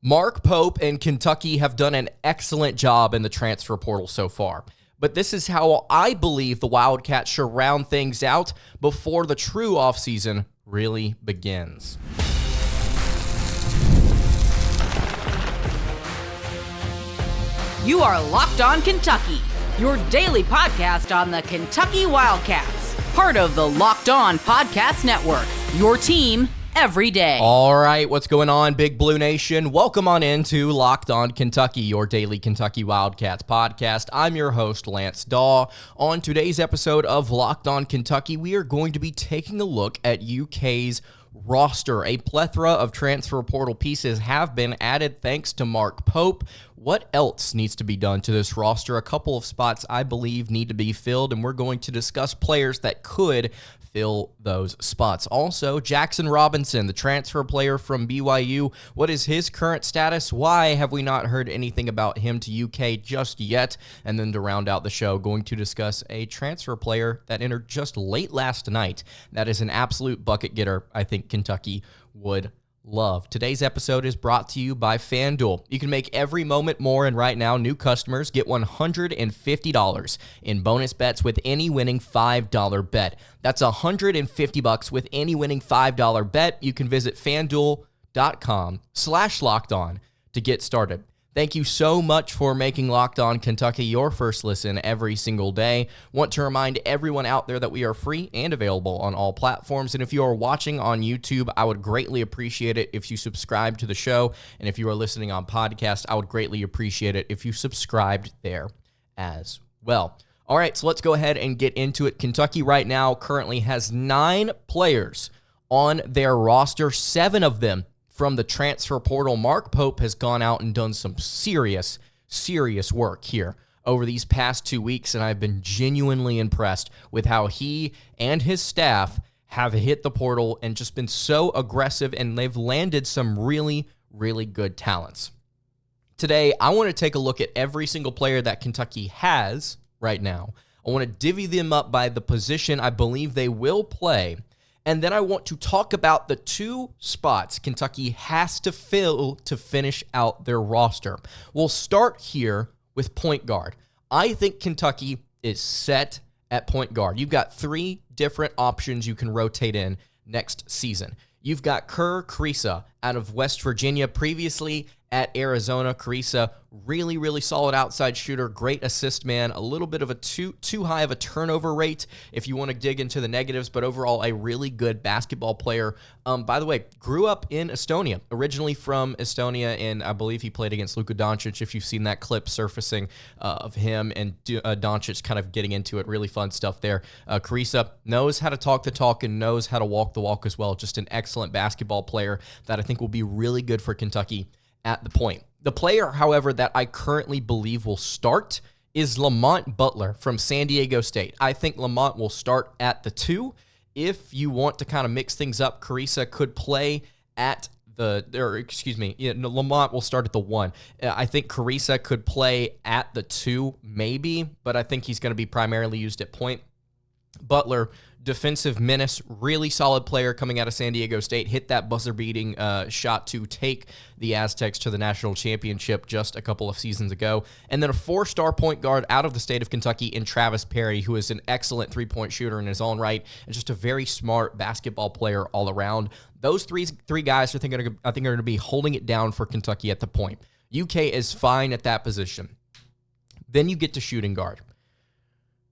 Mark Pope and Kentucky have done an excellent job in the transfer portal so far. But this is how I believe the Wildcats should round things out before the true offseason really begins. You are Locked On Kentucky, your daily podcast on the Kentucky Wildcats, part of the Locked On Podcast Network, your team every day. All right, what's going on, Big Blue Nation? Welcome on into Locked On Kentucky, your daily Kentucky Wildcats podcast. I'm your host, Lance Dawe. On today's episode of Locked On Kentucky, we are going to be taking a look at UK's roster. A plethora of transfer portal pieces have been added thanks to Mark Pope. What else needs to be done to this roster? A couple of spots I believe need to be filled, and we're going to discuss players that could fill those spots. Also, Jaxson Robinson, the transfer player from BYU. What is his current status? Why have we not heard anything about him to UK just yet? And then to round out the show, going to discuss a transfer player that entered just late last night. That is an absolute bucket getter I think Kentucky would love. Today's episode is brought to you by FanDuel. You can make every moment more, and right now, new customers get $150 in bonus bets with any winning $5 bet. That's $150 with any winning $5 bet. You can visit FanDuel.com/lockedon to get started. Thank you so much for making Locked On Kentucky your first listen every single day. Want to remind everyone out there that we are free and available on all platforms. And if you are watching on YouTube, I would greatly appreciate it if you subscribe to the show. And if you are listening on podcast, I would greatly appreciate it if you subscribed there as well. All right, so let's go ahead and get into it. Kentucky right now currently has 9 players on their roster, 7 of them from the transfer portal. Mark Pope has gone out and done some serious work here over these past 2 weeks, and I've been genuinely impressed with how he and his staff have hit the portal and just been so aggressive, and they've landed some really good talents. Today, I want to take a look at every single player that Kentucky has right now. I want to divvy them up by the position I believe they will play. And then I want to talk about the 2 spots Kentucky has to fill to finish out their roster. We'll start here with point guard. I think Kentucky is set at point guard. You've got 3 different options you can rotate in next season. You've got Achor Achor out of West Virginia, previously at Arizona. Achor, really solid outside shooter, great assist man, a little bit of a too high of a turnover rate if you want to dig into the negatives, but overall a really good basketball player. By the way, grew up in Estonia, originally from Estonia, and I believe he played against Luka Doncic. If you've seen that clip surfacing of him and Doncic kind of getting into it, really fun stuff there. Achor knows how to talk the talk and knows how to walk the walk as well. Just an excellent basketball player that I think will be really good for Kentucky at the point. The player, however, that I currently believe will start is Lamont Butler from San Diego State. I think Lamont will start at the 2. If you want to kind of mix things up, Achor could play at Lamont will start at the 1. I think Achor could play at the 2, maybe, but I think he's going to be primarily used at point. Butler, defensive menace, really solid player coming out of San Diego State, hit that buzzer-beating shot to take the Aztecs to the national championship just a couple of seasons ago. And then a 4-star point guard out of the state of Kentucky in Travis Perry, who is an excellent three-point shooter in his own right and just a very smart basketball player all around. Those three guys I think are going to be holding it down for Kentucky at the point. UK is fine at that position. Then you get to shooting guard.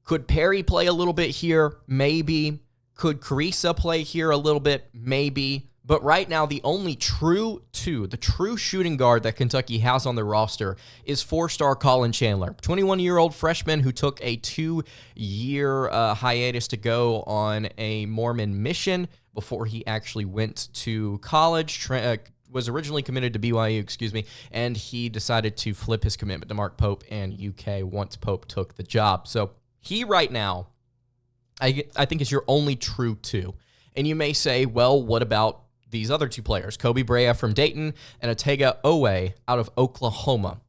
Could Perry play a little bit here? Maybe. Could Achor play here a little bit? Maybe. But right now, the only true shooting guard that Kentucky has on their roster is 4-star Colin Chandler, 21-year-old freshman who took a 2-year hiatus to go on a Mormon mission before he actually went to college. Was originally committed to BYU, and he decided to flip his commitment to Mark Pope and UK once Pope took the job. So he right now, I think, is your only true 2. And you may say, well, what about these other 2 players, Kobe Brea from Dayton and Otega Owe out of Oklahoma?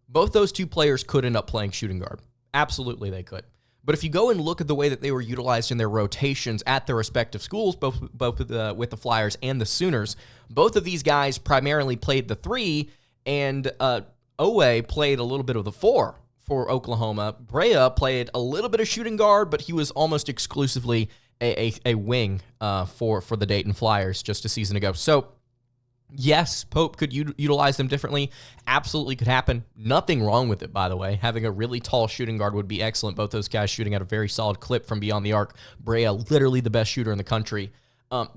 Both those 2 players could end up playing shooting guard. Absolutely they could. But if you go and look at the way that they were utilized in their rotations at their respective schools, both with the Flyers and the Sooners, both of these guys primarily played the 3, and Dawe played a little bit of the 4 for Oklahoma. Brea played a little bit of shooting guard, but he was almost exclusively a wing for the Dayton Flyers just a season ago. So, yes, Pope could utilize them differently. Absolutely could happen. Nothing wrong with it, by the way. Having a really tall shooting guard would be excellent. Both those guys shooting at a very solid clip from beyond the arc. Brea, literally the best shooter in the country.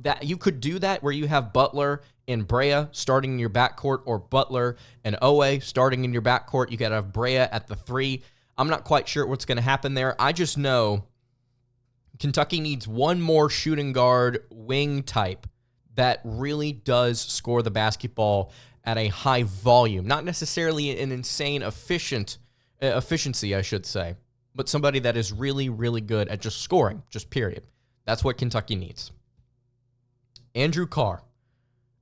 That you could do that where you have Butler and Brea starting in your backcourt, or Butler and Dawe starting in your backcourt. You got to have Brea at the 3. I'm not quite sure what's going to happen there. I just know Kentucky needs one more shooting guard wing type that really does score the basketball at a high volume. Not necessarily an insane efficiency, I should say, but somebody that is really, really good at just scoring, just period. That's what Kentucky needs. Andrew Carr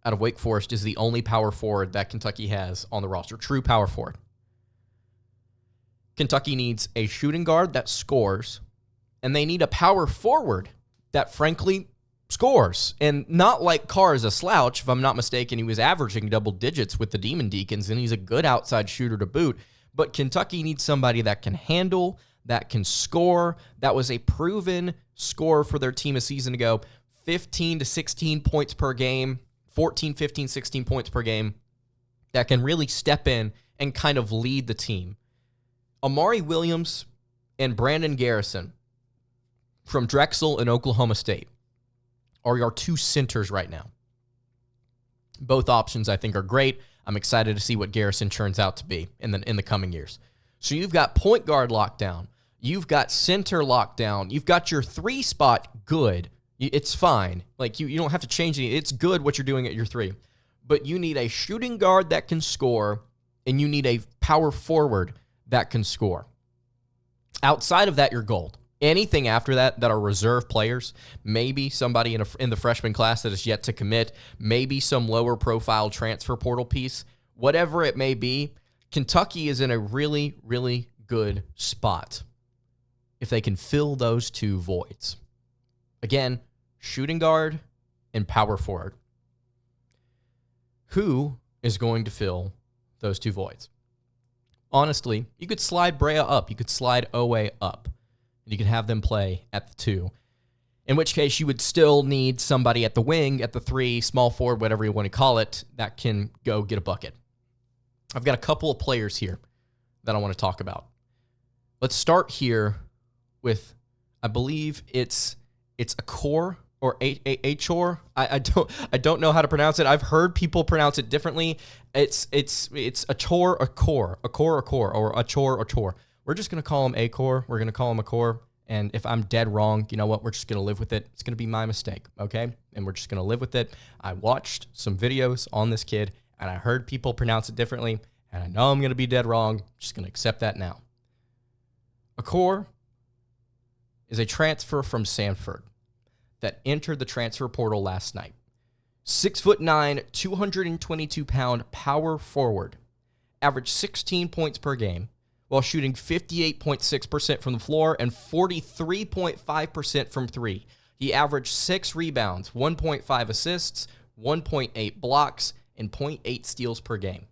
out of Wake Forest is the only power forward that Kentucky has on the roster, true power forward. Kentucky needs a shooting guard that scores, and they need a power forward that, frankly, scores. And not like Carr is a slouch. If I'm not mistaken, he was averaging double digits with the Demon Deacons, and he's a good outside shooter to boot. But Kentucky needs somebody that can handle, that can score. That was a proven score for their team a season ago. 15 to 16 points per game, 14, 15, 16 points per game, that can really step in and kind of lead the team. Amari Williams and Brandon Garrison from Drexel and Oklahoma State are your 2 centers right now. Both options, I think, are great. I'm excited to see what Garrison turns out to be in the coming years. So you've got point guard lockdown. You've got center lockdown. You've got your 3 spot good. It's fine. Like, you don't have to change anything. It's good what you're doing at your 3. But you need a shooting guard that can score, and you need a power forward that can score. Outside of that, you're gold. Anything after that are reserve players, maybe somebody in the freshman class that is yet to commit, maybe some lower profile transfer portal piece, whatever it may be, Kentucky is in a really, really good spot if they can fill those 2 voids. Again, shooting guard and power forward. Who is going to fill those 2 voids? Honestly, you could slide Brea up. You could slide Dawe up. And you could have them play at the 2. In which case, you would still need somebody at the wing, at the 3, small forward, whatever you want to call it, that can go get a bucket. I've got a couple of players here that I want to talk about. Let's start here with, I believe it's Achor or Achor. I don't know how to pronounce it. I've heard people pronounce it differently. It's Achor Achor, or Achor Achor. We're just going to call him Achor. We're going to call him Achor. And if I'm dead wrong, you know what? We're just going to live with it. It's going to be my mistake, okay? And we're just going to live with it. I watched some videos on this kid, and I heard people pronounce it differently, and I know I'm going to be dead wrong. I'm just going to accept that now. Achor is a transfer from Samford that entered the transfer portal last night. 6'9", 222-pound power forward. Averaged 16 points per game, while shooting 58.6% from the floor and 43.5% from 3. He averaged 6 rebounds, 1.5 assists, 1.8 blocks, and 0.8 steals per game.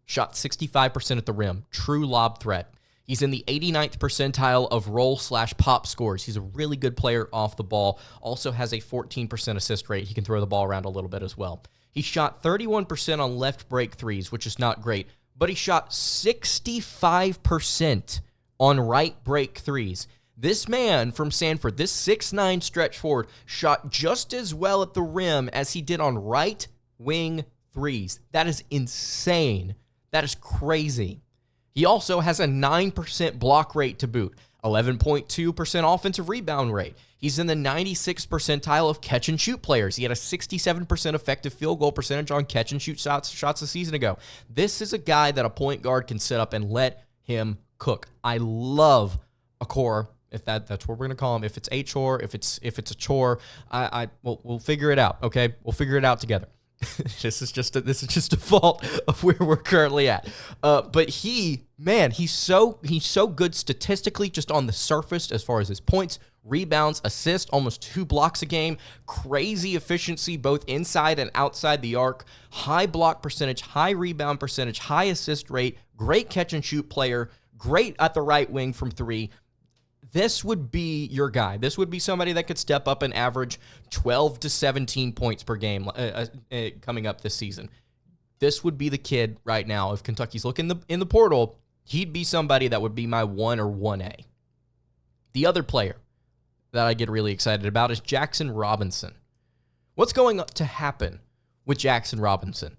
Shot 65% at the rim, true lob threat. He's in the 89th percentile of roll/pop scores. He's a really good player off the ball. Also has a 14% assist rate. He can throw the ball around a little bit as well. He shot 31% on left break threes, which is not great, but he shot 65% on right break threes. This man from Samford, this 6'9" stretch forward, shot just as well at the rim as he did on right wing threes. That is insane. That is crazy. He also has a 9% block rate to boot, 11.2% offensive rebound rate. He's in the 96th percentile of catch-and-shoot players. He had a 67% effective field goal percentage on catch-and-shoot shots a season ago. This is a guy that a point guard can set up and let him cook. I love Achor, if that's what we're going to call him. If it's Achor, if it's Achor, we'll figure it out, okay? We'll figure it out together. This is just a fault of where we're currently at. But he's so good statistically, just on the surface as far as his points, rebounds, assists, almost 2 blocks a game, crazy efficiency both inside and outside the arc, high block percentage, high rebound percentage, high assist rate, great catch and shoot player, great at the right wing from 3. This would be your guy. This would be somebody that could step up and average 12 to 17 points per game coming up this season. This would be the kid right now. If Kentucky's looking in the portal, he'd be somebody that would be my 1 or 1A. The other player that I get really excited about is Jaxson Robinson. What's going to happen with Jaxson Robinson?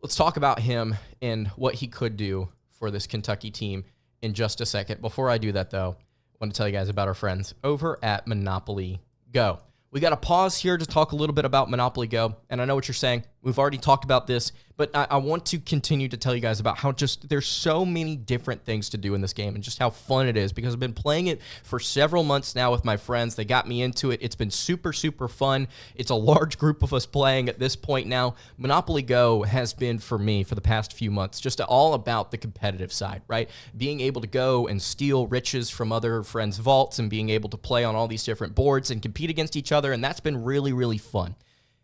Let's talk about him and what he could do for this Kentucky team in just a second. Before I do that, though, I want to tell you guys about our friends over at Monopoly Go. We got to pause here to talk a little bit about Monopoly Go, and I know what you're saying. We've already talked about this, but I want to continue to tell you guys about how just there's so many different things to do in this game and just how fun it is, because I've been playing it for several months now with my friends. They got me into it. It's been super, super fun. It's a large group of us playing at this point now. Monopoly Go has been, for me, for the past few months, just all about the competitive side, right? Being able to go and steal riches from other friends' vaults and being able to play on all these different boards and compete against each other, and that's been really, really fun.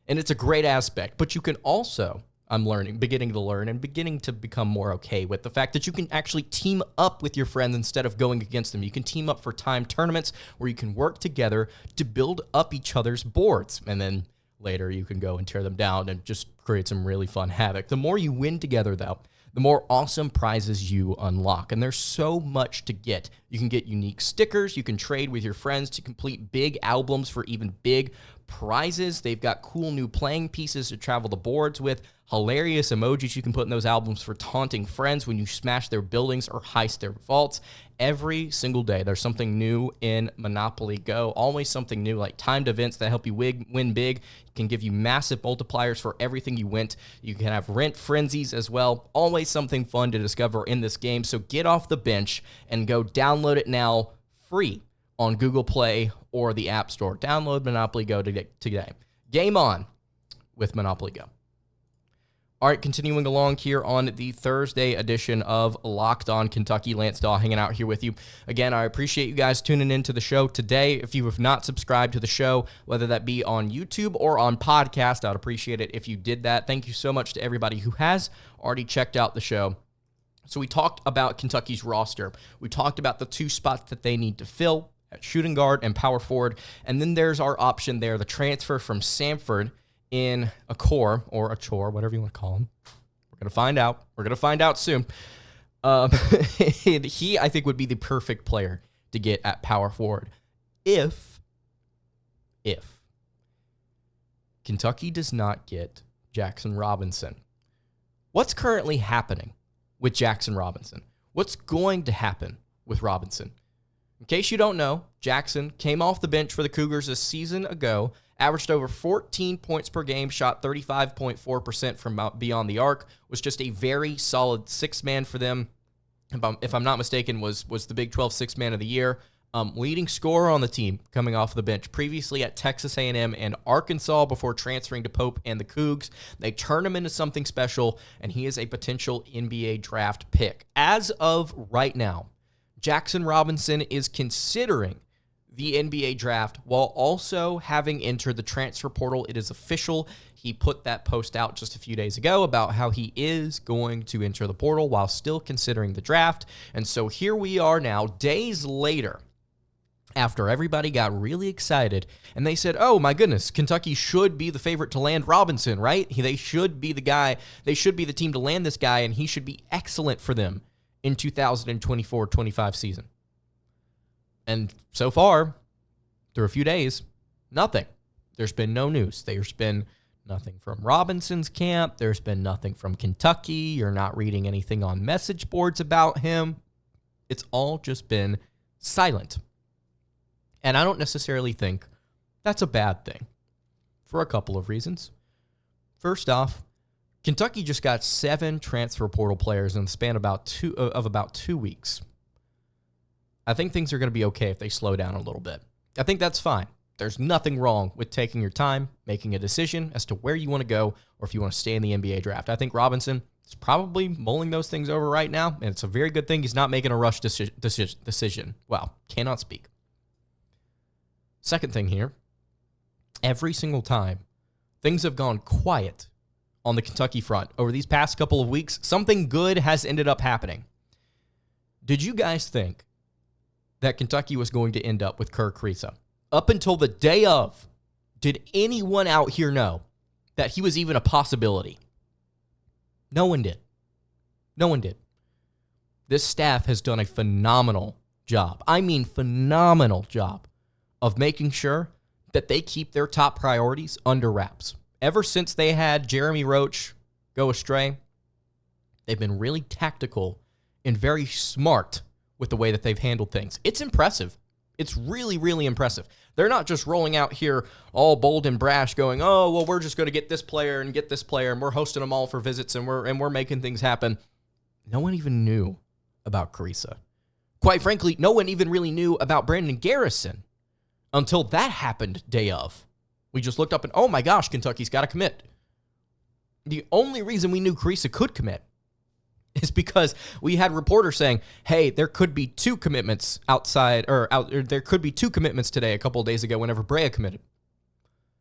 And it's a great aspect, but you can also, beginning to become more okay with the fact that you can actually team up with your friends instead of going against them. You can team up for time tournaments where you can work together to build up each other's boards, and then later you can go and tear them down and just create some really fun havoc. The more you win together, though, the more awesome prizes you unlock. And there's so much to get. You can get unique stickers. You can trade with your friends to complete big albums for even big prizes. They've got cool new playing pieces to travel the boards with, hilarious emojis you can put in those albums for taunting friends when you smash their buildings or heist their vaults. Every single day, there's something new in Monopoly Go. Always something new, like timed events that help you win big. It can give you massive multipliers for everything you win. You can have rent frenzies as well. Always something fun to discover in this game. So get off the bench and go download it now, free, on Google Play or the App Store. Download Monopoly Go today. Game on with Monopoly Go. All right, continuing along here on the Thursday edition of Locked On Kentucky. Lance Dawe hanging out here with you. Again, I appreciate you guys tuning into the show today. If you have not subscribed to the show, whether that be on YouTube or on podcast, I'd appreciate it if you did that. Thank you so much to everybody who has already checked out the show. So we talked about Kentucky's roster. We talked about the 2 spots that they need to fill at shooting guard and power forward. And then there's our option there, the transfer from Samford in Achor, or Achor, whatever you want to call him. We're going to find out. We're going to find out soon. He, I think, would be the perfect player to get at power forward if Kentucky does not get Jaxson Robinson. What's currently happening with Jaxson Robinson? What's going to happen with Robinson? In case you don't know, Jaxson came off the bench for the Cougars a season ago, averaged over 14 points per game, shot 35.4% from beyond the arc, was just a very solid 6-man for them. If I'm not mistaken, was the Big 12 6-man of the year. Leading scorer on the team coming off the bench, previously at Texas A&M and Arkansas before transferring to Pope and the Cougs. They turn him into something special, and he is a potential NBA draft pick. As of right now, Jaxson Robinson is considering the NBA draft while also having entered the transfer portal. It is official. He put that post out just a few days ago about how he is going to enter the portal while still considering the draft. And so here we are now, days later, after everybody got really excited and they said, oh my goodness, Kentucky should be the favorite to land Robinson, right? They should be the guy. They should be the team to land this guy, and he should be excellent for them in 2024-25 season. And so far, through a few days, nothing. There's been no news. There's been nothing from Robinson's camp. There's been nothing from Kentucky. You're not reading anything on message boards about him. It's all just been silent. And I don't necessarily think that's a bad thing for a couple of reasons. First off, Kentucky just got 7 transfer portal players in the span of about 2 weeks. I think things are going to be okay if they slow down a little bit. I think that's fine. There's nothing wrong with taking your time, making a decision as to where you want to go or if you want to stay in the NBA draft. I think Robinson is probably mulling those things over right now, and it's a very good thing he's not making a rush decision. Wow, cannot speak. Second thing here, every single time things have gone quiet on the Kentucky front over these past couple of weeks, something good has ended up happening. Did you guys think that Kentucky was going to end up with Kerr Kriisa? Up until the day of, did anyone out here know that he was even a possibility? No one did. No one did. This staff has done a phenomenal job. I mean, phenomenal job of making sure that they keep their top priorities under wraps. Ever since they had Jeremy Roach go astray, they've been really tactical and very smart with the way that they've handled things. It's impressive. It's really, really impressive. They're not just rolling out here all bold and brash going, oh, well, we're just going to get this player and get this player, and we're hosting them all for visits, and we're making things happen. No one even knew about Kriisa. Quite frankly, no one even really knew about Brandon Garrison until that happened day of. We just looked up and, oh my gosh, Kentucky's got to commit. The only reason we knew Kriisa could commit is because we had reporters saying, hey, there could be two commitments there could be two commitments today a couple of days ago whenever Brea committed.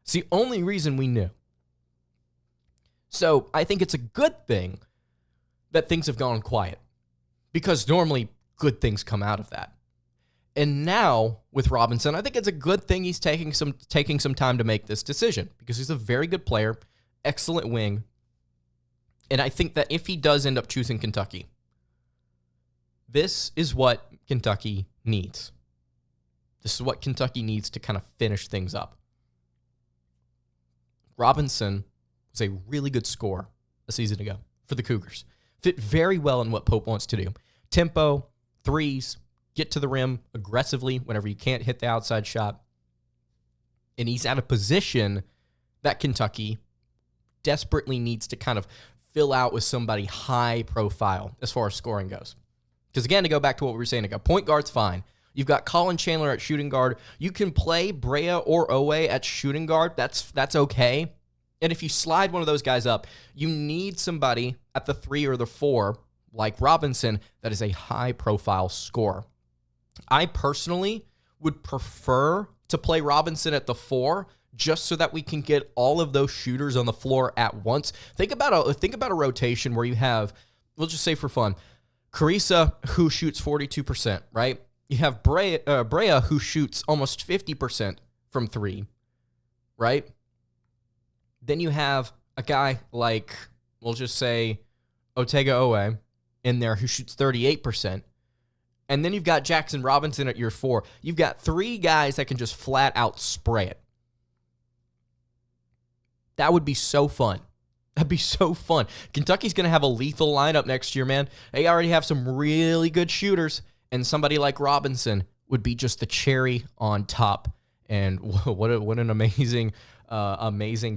It's the only reason we knew. So I think it's a good thing that things have gone quiet, because normally good things come out of that. And now with Robinson, I think it's a good thing he's taking some time to make this decision, because he's a very good player, excellent wing. And I think that if he does end up choosing Kentucky, this is what Kentucky needs. This is what Kentucky needs to kind of finish things up. Robinson was a really good scorer a season ago for the Cougars. Fit very well in what Pope wants to do. Tempo, threes, get to the rim aggressively whenever you can't hit the outside shot. And he's at a position that Kentucky desperately needs to kind of fill out with somebody high profile as far as scoring goes. Because again, to go back to what we were saying ago, point guard's fine. You've got Colin Chandler at shooting guard. You can play Brea or Owe at shooting guard. That's okay. And if you slide one of those guys up, you need somebody at the 3 or the 4, like Robinson, that is a high profile scorer. I personally would prefer to play Robinson at the 4, just so that we can get all of those shooters on the floor at once. Think about a rotation where you have, we'll just say for fun, Kriisa, who shoots 42%, right? You have Brea, who shoots almost 50% from 3, right? Then you have a guy like, we'll just say, Otega Owe in there, who shoots 38%. And then you've got Jaxson Robinson at your 4. You've got 3 guys that can just flat out spray it. That would be so fun. That'd be so fun. Kentucky's going to have a lethal lineup next year, man. They already have some really good shooters, and somebody like Robinson would be just the cherry on top. And what an amazing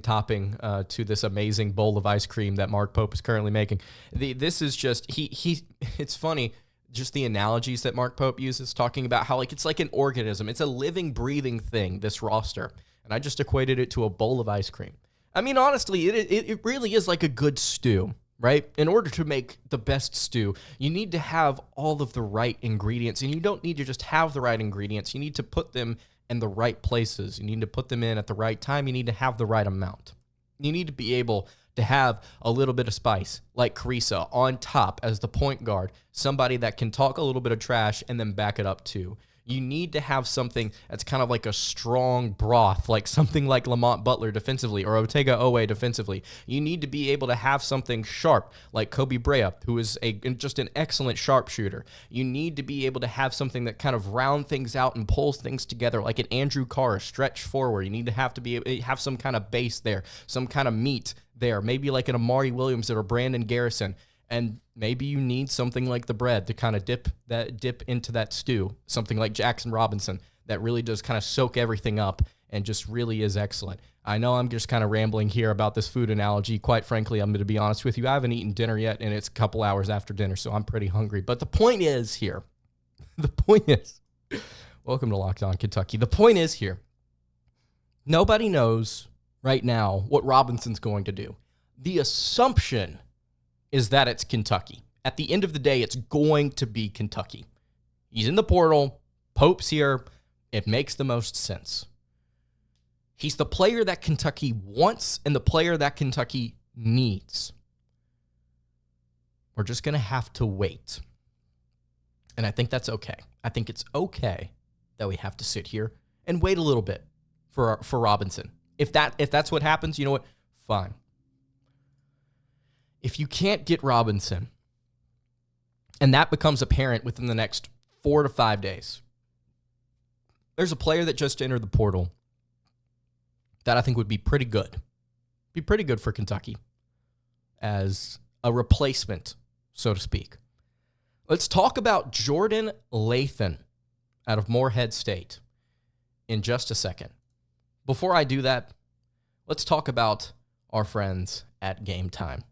topping to this amazing bowl of ice cream that Mark Pope is currently making. This is just, it's funny, just the analogies that Mark Pope uses, talking about how it's like an organism. It's a living, breathing thing, this roster. And I just equated it to a bowl of ice cream. I mean, honestly, it really is like a good stew, right? In order to make the best stew, you need to have all of the right ingredients, and you don't need to just have the right ingredients. You need to put them in the right places. You need to put them in at the right time. You need to have the right amount. You need to be able to have a little bit of spice, like Kriisa, on top as the point guard, somebody that can talk a little bit of trash and then back it up too. You need to have something that's kind of like a strong broth, like something like Lamont Butler defensively or Otega Owe defensively. You need to be able to have something sharp like Kobe Brea, who is just an excellent sharpshooter. You need to be able to have something that kind of round things out and pulls things together, like an Andrew Carr, stretch forward. You need to have some kind of base there, some kind of meat there, maybe like an Amari Williams or Brandon Garrison. And maybe you need something like the bread to kind of dip into that stew, something like Jaxson Robinson that really does kind of soak everything up and just really is excellent. I know I'm just kind of rambling here about this food analogy. Quite frankly, I'm going to be honest with you. I haven't eaten dinner yet, and it's a couple hours after dinner, so I'm pretty hungry. But the point is welcome to Locked On Kentucky. The point is here, Nobody knows right now what Robinson's going to do. The assumption is that it's Kentucky. At the end of the day, it's going to be Kentucky. He's in the portal. Pope's here. It makes the most sense. He's the player that Kentucky wants and the player that Kentucky needs. We're just going to have to wait. And I think that's okay. I think it's okay that we have to sit here and wait a little bit for Robinson. If that's what happens, you know what? Fine. If you can't get Robinson, and that becomes apparent within the next 4 to 5 days, there's a player that just entered the portal that I think would be pretty good. Be pretty good for Kentucky as a replacement, so to speak. Let's talk about Jordan Lathan out of Morehead State in just a second. Before I do that, let's talk about our friends at Game Time.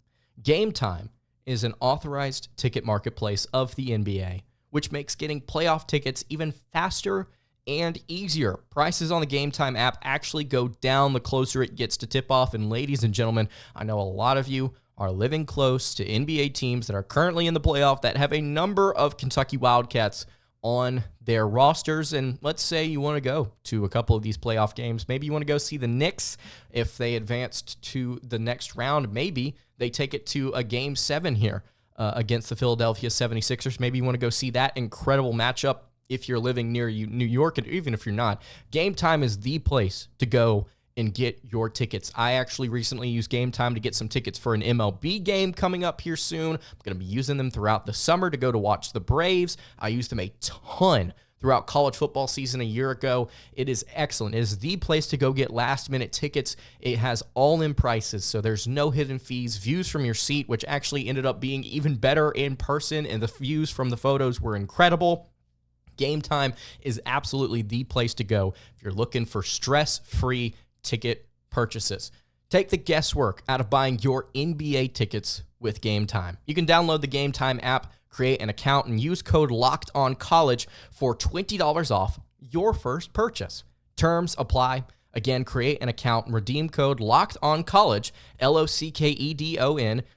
Game Time is an authorized ticket marketplace of the NBA, which makes getting playoff tickets even faster and easier. Prices on the Game Time app actually go down the closer it gets to tip-off. And ladies and gentlemen, I know a lot of you are living close to NBA teams that are currently in the playoff that have a number of Kentucky Wildcats on their rosters. And let's say you want to go to a couple of these playoff games. Maybe you want to go see the Knicks if they advanced to the next round. Maybe they take it to a Game 7 here against the Philadelphia 76ers. Maybe you want to go see that incredible matchup if you're living near New York, and even if you're not. Game Time is the place to go and get your tickets. I actually recently used Game Time to get some tickets for an MLB game coming up here soon. I'm going to be using them throughout the summer to go to watch the Braves. I used them a ton throughout college football season a year ago. It is excellent. It is the place to go get last-minute tickets. It has all-in prices, so there's no hidden fees. Views from your seat, which actually ended up being even better in person, and the views from the photos were incredible. Game Time is absolutely the place to go if you're looking for stress-free ticket purchases. Take the guesswork out of buying your NBA tickets with Game Time. You can download the Game Time app, create an account, and use code LOCKEDONCollege for $20 off your first purchase. Terms apply. Again, create an account and redeem code LOCKEDONCollege, LOCKEDONCOLLEGE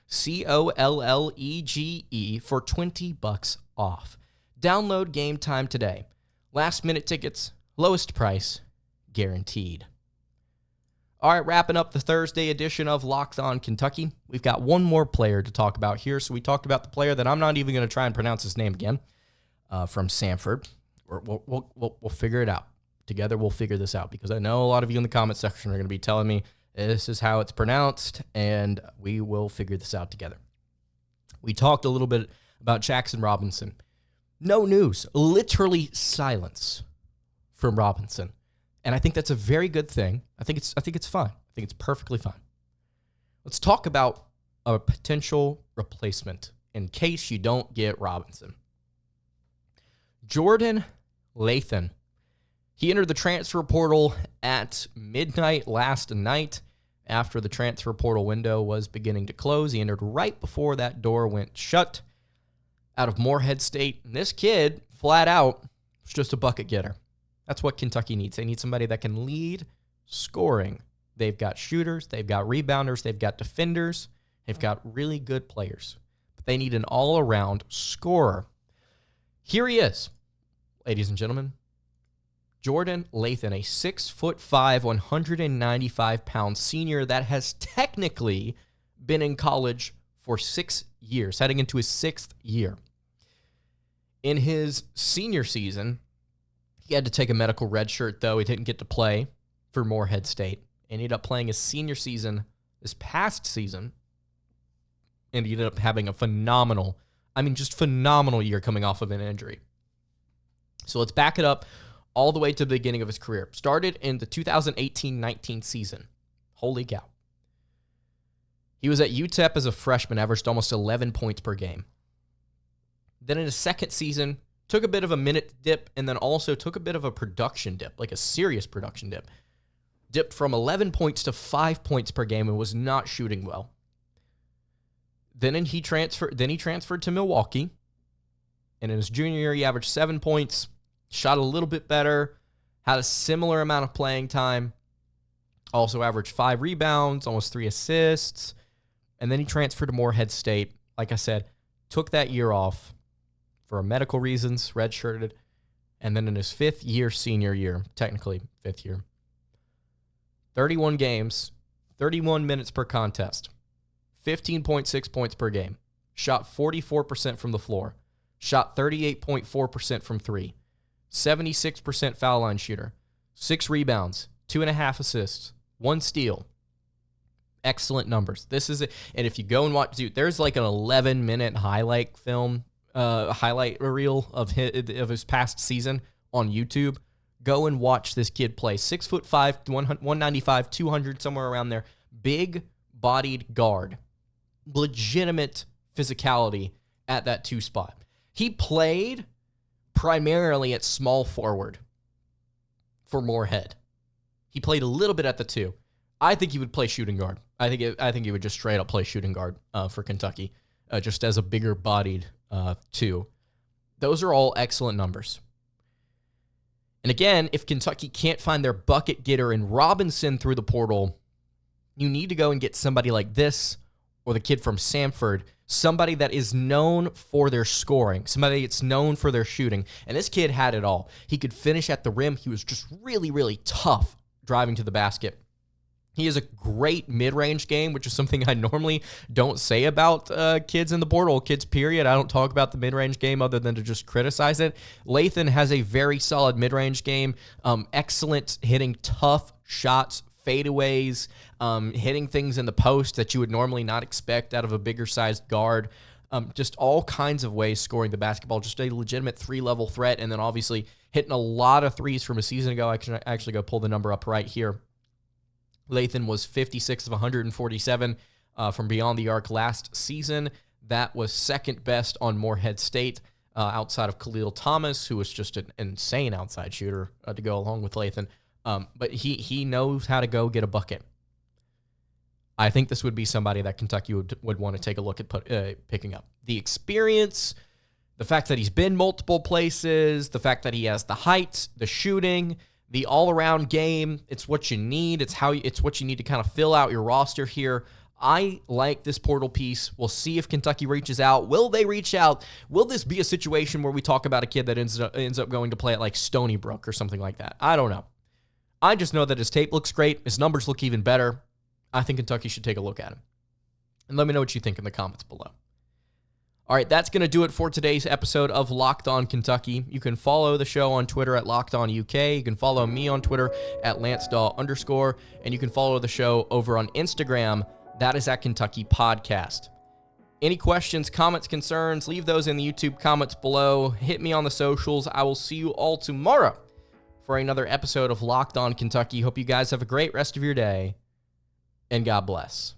for $20 off. Download Game Time today. Last minute tickets, lowest price, guaranteed. All right, wrapping up the Thursday edition of Locked On Kentucky. We've got one more player to talk about here. So we talked about the player that I'm not even going to try and pronounce his name again, from Samford. We'll figure it out. Together we'll figure this out, because I know a lot of you in the comment section are going to be telling me this is how it's pronounced, and we will figure this out together. We talked a little bit about Jaxson Robinson. No news, literally silence from Robinson. And I think that's a very good thing. I think it's fine. I think it's perfectly fine. Let's talk about a potential replacement in case you don't get Robinson. Jordan Lathan. He entered the transfer portal at midnight last night after the transfer portal window was beginning to close. He entered right before that door went shut. Out of Morehead State. And this kid, flat out, is just a bucket getter. That's what Kentucky needs. They need somebody that can lead scoring. They've got shooters, they've got rebounders, they've got defenders, they've got really good players. But they need an all-around scorer. Here he is, ladies and gentlemen. Jordan Lathan, a 6'5", 195-pound senior that has technically been in college for 6 years, heading into his 6th year. In his senior season, he had to take a medical redshirt, though. He didn't get to play for Morehead State. Ended up playing his senior season this past season, and he ended up having a phenomenal year coming off of an injury. So let's back it up all the way to the beginning of his career. Started in the 2018-19 season. Holy cow. He was at UTEP as a freshman, averaged almost 11 points per game. Then in his second season, took a bit of a minute dip, and then also took a bit of a production dip, like a serious production dip. Dipped from 11 points to 5 points per game and was not shooting well. Then he transferred to Milwaukee, and in his junior year, he averaged 7 points, shot a little bit better, had a similar amount of playing time, Also averaged 5 rebounds, almost 3 assists. And then he transferred to Morehead State. Like I said, took that year off for medical reasons, redshirted. And then in his 5th year, senior year, technically 5th year, 31 games, 31 minutes per contest, 15.6 points per game, shot 44% from the floor, shot 38.4% from 3, 76% foul line shooter, 6 rebounds, 2.5 assists, 1 steal. Excellent numbers. This is it. And if you go and watch, dude, there's like an 11-minute highlight film, highlight reel of his past season on YouTube. Go and watch this kid play. 6'5", 195, 200, somewhere around there. Big-bodied guard. Legitimate physicality at that 2 spot. He played primarily at small forward for Morehead. He played a little bit at the 2. I think he would play shooting guard. I think he would just straight up play shooting guard for Kentucky, just as a bigger-bodied 2. Those are all excellent numbers. And again, if Kentucky can't find their bucket getter in Robinson through the portal, you need to go and get somebody like this or the kid from Samford, somebody that is known for their scoring, somebody that's known for their shooting. And this kid had it all. He could finish at the rim. He was just really, really tough driving to the basket. He has a great mid-range game, which is something I normally don't say about kids in the portal, kids period. I don't talk about the mid-range game other than to just criticize it. Lathan has a very solid mid-range game, excellent hitting tough shots, fadeaways, hitting things in the post that you would normally not expect out of a bigger-sized guard. Just all kinds of ways scoring the basketball, just a legitimate 3-level threat, and then obviously hitting a lot of threes from a season ago. I can actually go pull the number up right here. Lathan was 56 of 147 from beyond the arc last season. That was second best on Morehead State outside of Khalil Thomas, who was just an insane outside shooter to go along with Lathan. But he knows how to go get a bucket. I think this would be somebody that Kentucky would want to take a look at picking up. The experience, the fact that he's been multiple places, the fact that he has the height, the shooting, the all-around game, it's what you need. It's what you need to kind of fill out your roster here. I like this portal piece. We'll see if Kentucky reaches out. Will they reach out? Will this be a situation where we talk about a kid that ends up going to play at like Stony Brook or something like that? I don't know. I just know that his tape looks great. His numbers look even better. I think Kentucky should take a look at him. And let me know what you think in the comments below. All right, that's going to do it for today's episode of Locked On Kentucky. You can follow the show on Twitter at Locked On UK. You can follow me on Twitter at LanceDawe_. And you can follow the show over on Instagram. That is at Kentucky Podcast. Any questions, comments, concerns, leave those in the YouTube comments below. Hit me on the socials. I will see you all tomorrow for another episode of Locked On Kentucky. Hope you guys have a great rest of your day. And God bless.